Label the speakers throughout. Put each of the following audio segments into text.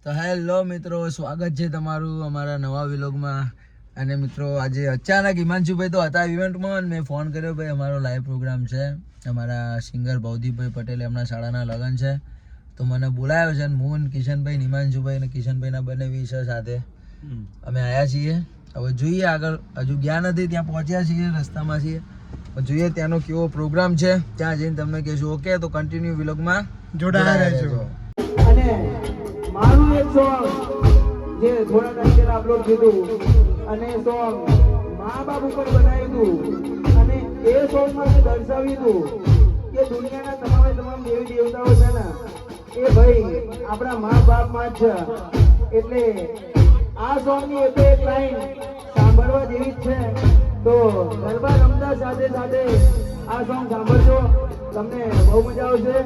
Speaker 1: તો હેલો મિત્રો, સ્વાગત છે તમારું અમારા નવા વ્લોગમાં. અને મિત્રો આજે અચાનક હિમાંશુભાઈ તો હતા ઇવેન્ટમાં અને મેં ફોન કર્યો, ભાઈ અમારો લાઈવ પ્રોગ્રામ છે, અમારા સિંગર ભવદીપભાઈ પટેલ એમના શાળાના લગ્ન છે, તો મને બોલાવ્યો છે. અને હું કિશનભાઈ, હિમાંશુભાઈ અને કિશનભાઈના બંને વિશે સાથે અમે આવ્યા છીએ. હવે જોઈએ આગળ, હજુ ગયા નથી, ત્યાં પહોંચ્યા છીએ, રસ્તામાં છીએ, જોઈએ ત્યાંનો કેવો પ્રોગ્રામ છે, ત્યાં જઈને તમને કહેશું. ઓકે, તો કન્ટિન્યુ વ્લોગમાં જોડાયા રહેજો.
Speaker 2: અને મારું એક સોંગ જે થોડા ટાઈમ પહેલા અપલોડ કીધું અને સોંગ મા બાપ ઉપર બનાવ્યું હતું અને એ સોંગમાં મેં દર્શાવ્યું હતું કે દુનિયાના તમામ દેવી દેવતાઓ છે ને એ ભાઈ આપણા મા બાપમાં જ છે. એટલે આ સોંગની એક લાઈન સાંભળવા જેવી જ છે. તો ગરબા રમતા સાથે સાથે આ સોંગ સાંભળજો, તમને બહુ મજા આવશે.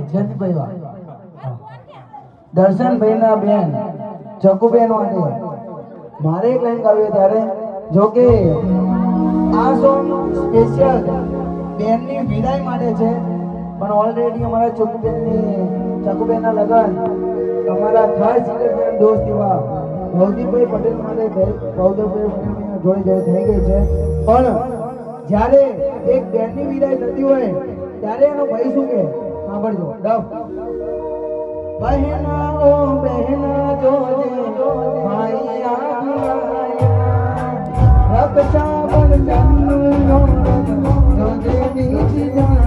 Speaker 2: જયંતિભાઈ વાહ. દર્શનભાઈના બેન ચકુબેન માટે મારે એક લાઈન ગાવી ત્યારે જો કે આ સોંગ સ્પેશિયલ બેનની વિદાય માટે છે પણ ઓલરેડી અમારા ચકુબેનના લગન અમારા ખાસ સિંગર દોસ્ત એવા ભવદીપભાઈ પટેલ માટે ભવદીપભાઈ જોડે થઈ ગઈ છે પણ જ્યારે એક બેનની વિદાય થતી હોય ત્યારે એનો ભાઈ શું કે સાંભળજો ડબ બહેના ઓ બહેના જોજે ભાઈ આયા રક્ષાબંધન નો જોજે બીજી જાન